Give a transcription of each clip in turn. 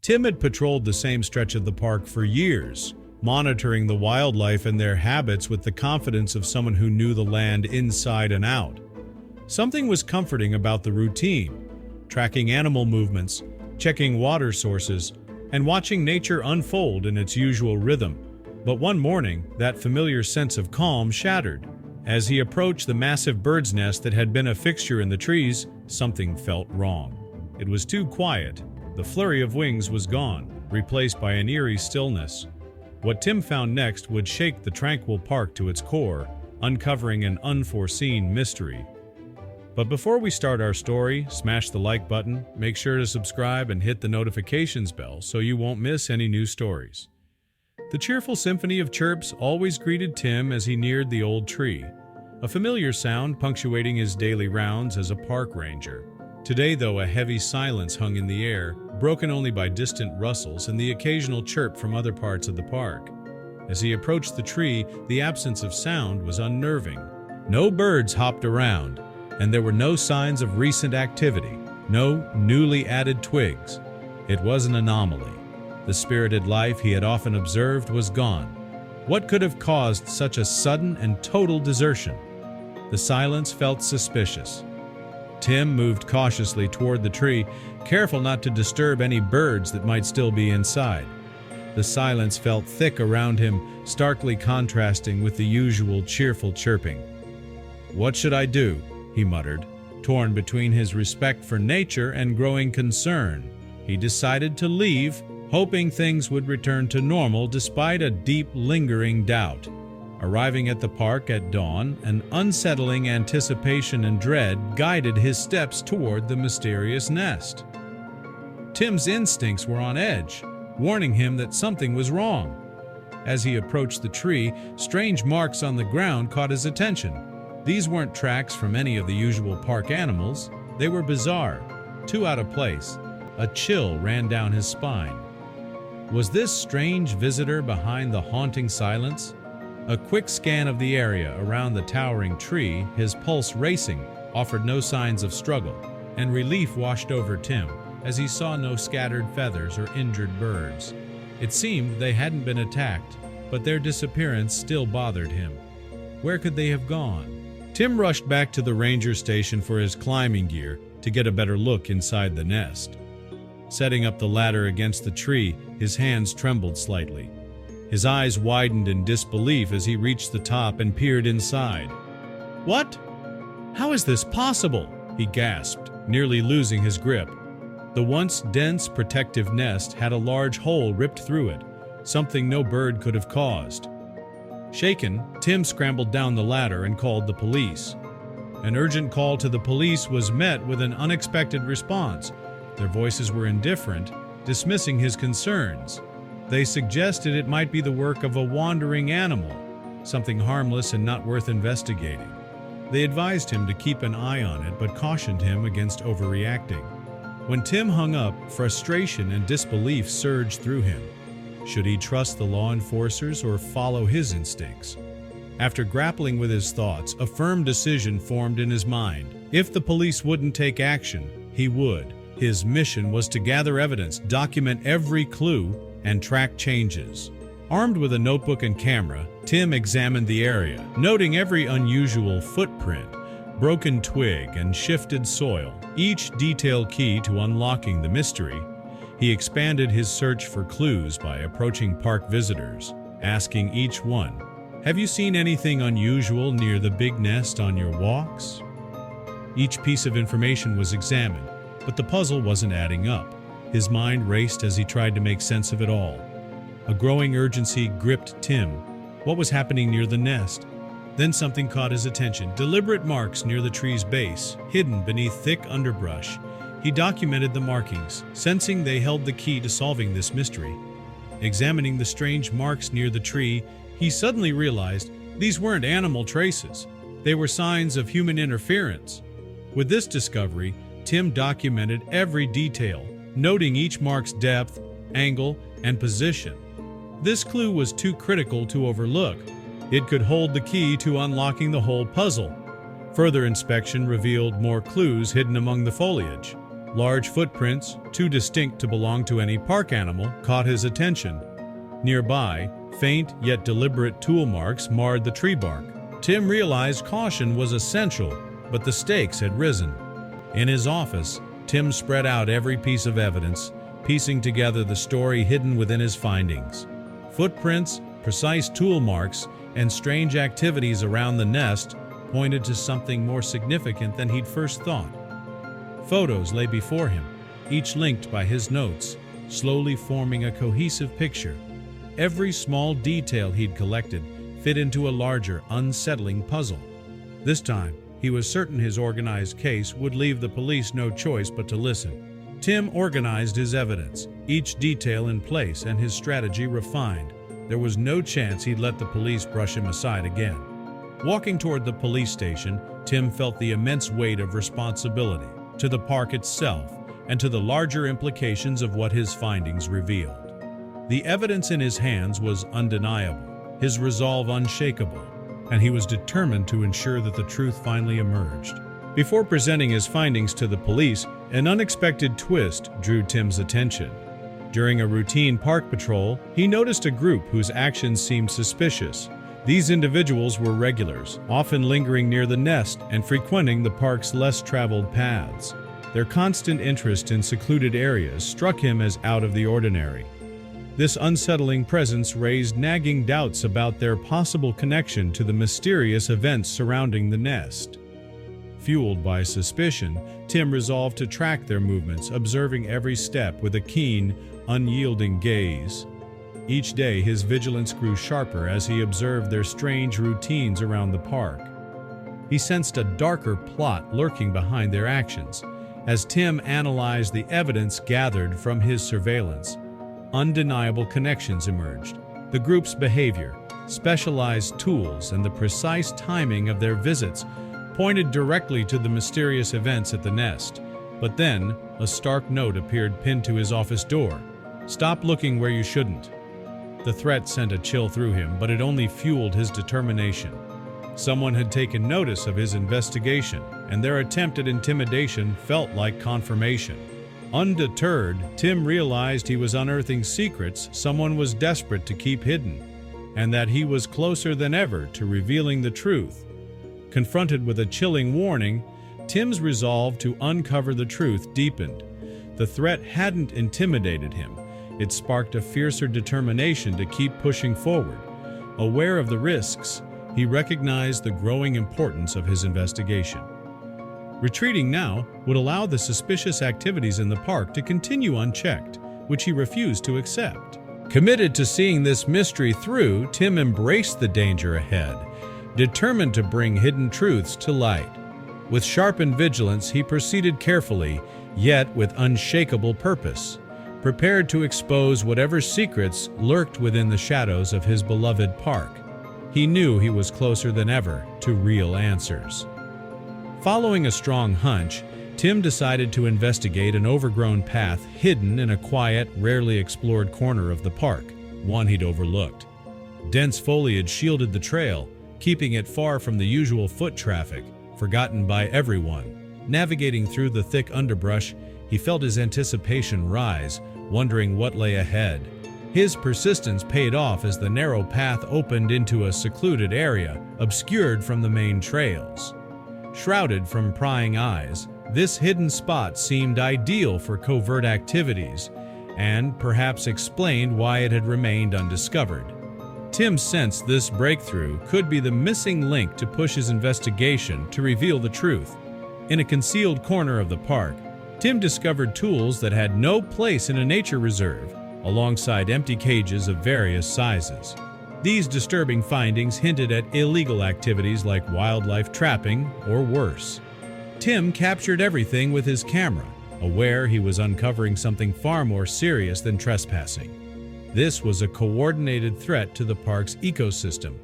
Tim had patrolled the same stretch of the park for years, monitoring the wildlife and their habits with the confidence of someone who knew the land inside and out. Something was comforting about the routine, tracking animal movements, checking water sources, and watching nature unfold in its usual rhythm. But one morning, that familiar sense of calm shattered. As he approached the massive bird's nest that had been a fixture in the trees, something felt wrong. It was too quiet. The flurry of wings was gone, replaced by an eerie stillness. What Tim found next would shake the tranquil park to its core, uncovering an unforeseen mystery. But before we start our story, smash the like button, make sure to subscribe and hit the notifications bell so you won't miss any new stories. The cheerful symphony of chirps always greeted Tim as he neared the old tree, a familiar sound punctuating his daily rounds as a park ranger. Today, though, a heavy silence hung in the air, broken only by distant rustles and the occasional chirp from other parts of the park. As he approached the tree, the absence of sound was unnerving. No birds hopped around, and there were no signs of recent activity, no newly added twigs. It was an anomaly. The spirited life he had often observed was gone. What could have caused such a sudden and total desertion? The silence felt suspicious. Tim moved cautiously toward the tree, careful not to disturb any birds that might still be inside. The silence felt thick around him, starkly contrasting with the usual cheerful chirping. "What should I do?" he muttered, torn between his respect for nature and growing concern. He decided to leave, hoping things would return to normal despite a deep, lingering doubt. Arriving at the park at dawn, an unsettling anticipation and dread guided his steps toward the mysterious nest. Tim's instincts were on edge, warning him that something was wrong. As he approached the tree, strange marks on the ground caught his attention. These weren't tracks from any of the usual park animals. They were bizarre, too out of place. A chill ran down his spine. Was this strange visitor behind the haunting silence? A quick scan of the area around the towering tree, his pulse racing, offered no signs of struggle, and relief washed over Tim as he saw no scattered feathers or injured birds. It seemed they hadn't been attacked, but their disappearance still bothered him. Where could they have gone? Tim rushed back to the ranger station for his climbing gear to get a better look inside the nest. Setting up the ladder against the tree, his hands trembled slightly. His eyes widened in disbelief as he reached the top and peered inside. "What? How is this possible?" he gasped, nearly losing his grip. The once dense, protective nest had a large hole ripped through it, something no bird could have caused. Shaken, Tim scrambled down the ladder and called the police. An urgent call to the police was met with an unexpected response. Their voices were indifferent, dismissing his concerns. They suggested it might be the work of a wandering animal, something harmless and not worth investigating. They advised him to keep an eye on it, but cautioned him against overreacting. When Tim hung up, frustration and disbelief surged through him. Should he trust the law enforcers or follow his instincts? After grappling with his thoughts, a firm decision formed in his mind. If the police wouldn't take action, he would. His mission was to gather evidence, document every clue, and track changes. Armed with a notebook and camera, Tim examined the area, noting every unusual footprint, broken twig, and shifted soil, each detail key to unlocking the mystery. He expanded his search for clues by approaching park visitors, asking each one, "Have you seen anything unusual near the big nest on your walks?" Each piece of information was examined, but the puzzle wasn't adding up. His mind raced as he tried to make sense of it all. A growing urgency gripped Tim. What was happening near the nest? Then something caught his attention. Deliberate marks near the tree's base, hidden beneath thick underbrush. He documented the markings, sensing they held the key to solving this mystery. Examining the strange marks near the tree, he suddenly realized these weren't animal traces. They were signs of human interference. With this discovery, Tim documented every detail, noting each mark's depth, angle, and position. This clue was too critical to overlook. It could hold the key to unlocking the whole puzzle. Further inspection revealed more clues hidden among the foliage. Large footprints, too distinct to belong to any park animal, caught his attention. Nearby, faint yet deliberate tool marks marred the tree bark. Tim realized caution was essential, but the stakes had risen. In his office, Tim spread out every piece of evidence, piecing together the story hidden within his findings. Footprints, precise tool marks, and strange activities around the nest pointed to something more significant than he'd first thought. Photos lay before him, each linked by his notes, slowly forming a cohesive picture. Every small detail he'd collected fit into a larger, unsettling puzzle. This time, he was certain his organized case would leave the police no choice but to listen. Tim organized his evidence, each detail in place and his strategy refined. There was no chance he'd let the police brush him aside again. Walking toward the police station, Tim felt the immense weight of responsibility to the park itself and to the larger implications of what his findings revealed. The evidence in his hands was undeniable, his resolve unshakable, and he was determined to ensure that the truth finally emerged. Before presenting his findings to the police, an unexpected twist drew Tim's attention. During a routine park patrol, he noticed a group whose actions seemed suspicious. These individuals were regulars, often lingering near the nest and frequenting the park's less traveled paths. Their constant interest in secluded areas struck him as out of the ordinary. This unsettling presence raised nagging doubts about their possible connection to the mysterious events surrounding the nest. Fueled by suspicion, Tim resolved to track their movements, observing every step with a keen, unyielding gaze. Each day, his vigilance grew sharper as he observed their strange routines around the park. He sensed a darker plot lurking behind their actions. As Tim analyzed the evidence gathered from his surveillance, undeniable connections emerged. The group's behavior, specialized tools, and the precise timing of their visits pointed directly to the mysterious events at the nest. But then, a stark note appeared pinned to his office door. "Stop looking where you shouldn't." The threat sent a chill through him, but it only fueled his determination. Someone had taken notice of his investigation, and their attempt at intimidation felt like confirmation. Undeterred, Tim realized he was unearthing secrets someone was desperate to keep hidden, and that he was closer than ever to revealing the truth. Confronted with a chilling warning, Tim's resolve to uncover the truth deepened. The threat hadn't intimidated him. It sparked a fiercer determination to keep pushing forward. Aware of the risks, he recognized the growing importance of his investigation. Retreating now would allow the suspicious activities in the park to continue unchecked, which he refused to accept. Committed to seeing this mystery through, Tim embraced the danger ahead, determined to bring hidden truths to light. With sharpened vigilance, he proceeded carefully, yet with unshakable purpose, prepared to expose whatever secrets lurked within the shadows of his beloved park. He knew he was closer than ever to real answers. Following a strong hunch, Tim decided to investigate an overgrown path hidden in a quiet, rarely explored corner of the park, one he'd overlooked. Dense foliage shielded the trail, keeping it far from the usual foot traffic, forgotten by everyone. Navigating through the thick underbrush, he felt his anticipation rise, wondering what lay ahead. His persistence paid off as the narrow path opened into a secluded area, obscured from the main trails. Shrouded from prying eyes, this hidden spot seemed ideal for covert activities, and perhaps explained why it had remained undiscovered. Tim sensed this breakthrough could be the missing link to push his investigation to reveal the truth. In a concealed corner of the park, Tim discovered tools that had no place in a nature reserve, alongside empty cages of various sizes. These disturbing findings hinted at illegal activities like wildlife trapping or worse. Tim captured everything with his camera, aware he was uncovering something far more serious than trespassing. This was a coordinated threat to the park's ecosystem.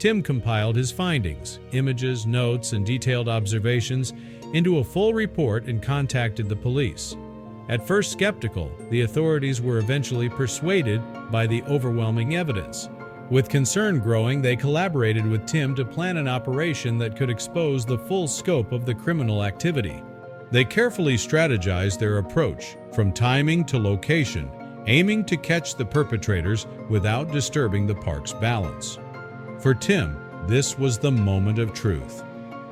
Tim compiled his findings, images, notes, and detailed observations into a full report and contacted the police. At first skeptical, the authorities were eventually persuaded by the overwhelming evidence. With concern growing, they collaborated with Tim to plan an operation that could expose the full scope of the criminal activity. They carefully strategized their approach, from timing to location, aiming to catch the perpetrators without disturbing the park's balance. For Tim, this was the moment of truth.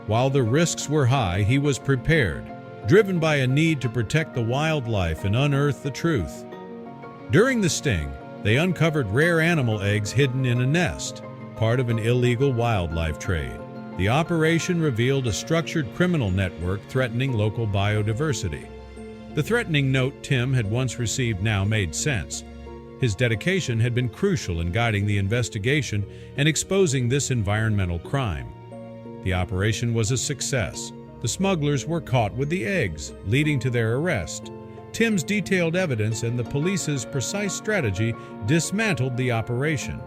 While the risks were high, he was prepared, driven by a need to protect the wildlife and unearth the truth. During the sting, they uncovered rare animal eggs hidden in a nest, part of an illegal wildlife trade. The operation revealed a structured criminal network threatening local biodiversity. The threatening note Tim had once received now made sense. His dedication had been crucial in guiding the investigation and exposing this environmental crime. The operation was a success. The smugglers were caught with the eggs, leading to their arrest. Tim's detailed evidence and the police's precise strategy dismantled the operation.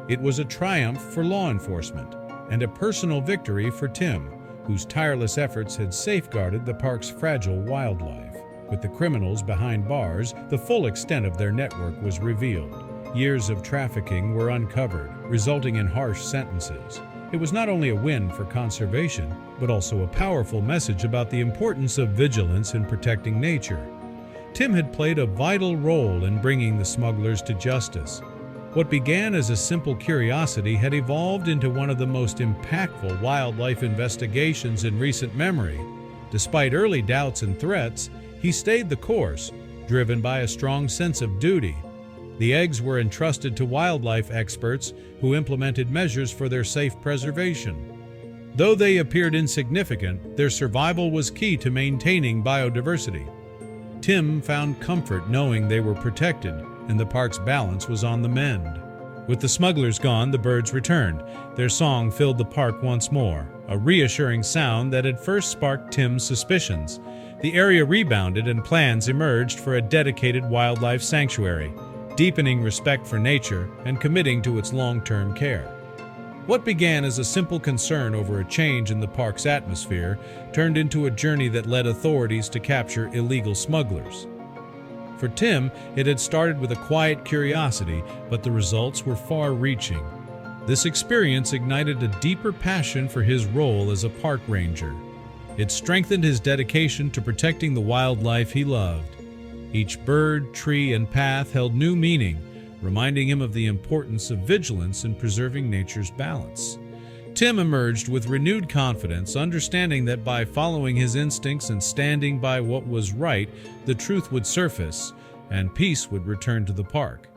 It was a triumph for law enforcement and a personal victory for Tim, whose tireless efforts had safeguarded the park's fragile wildlife. With the criminals behind bars, the full extent of their network was revealed. Years of trafficking were uncovered, resulting in harsh sentences. It was not only a win for conservation, but also a powerful message about the importance of vigilance in protecting nature. Tim had played a vital role in bringing the smugglers to justice. What began as a simple curiosity had evolved into one of the most impactful wildlife investigations in recent memory. Despite early doubts and threats, he stayed the course, driven by a strong sense of duty. The eggs were entrusted to wildlife experts who implemented measures for their safe preservation. Though they appeared insignificant, their survival was key to maintaining biodiversity. Tim found comfort knowing they were protected and the park's balance was on the mend. With the smugglers gone, the birds returned. Their song filled the park once more, a reassuring sound that had first sparked Tim's suspicions. The area rebounded and plans emerged for a dedicated wildlife sanctuary, deepening respect for nature and committing to its long-term care. What began as a simple concern over a change in the park's atmosphere turned into a journey that led authorities to capture illegal smugglers. For Tim, it had started with a quiet curiosity, but the results were far-reaching. This experience ignited a deeper passion for his role as a park ranger. It strengthened his dedication to protecting the wildlife he loved. Each bird, tree, and path held new meaning, reminding him of the importance of vigilance in preserving nature's balance. Tim emerged with renewed confidence, understanding that by following his instincts and standing by what was right, the truth would surface and peace would return to the park.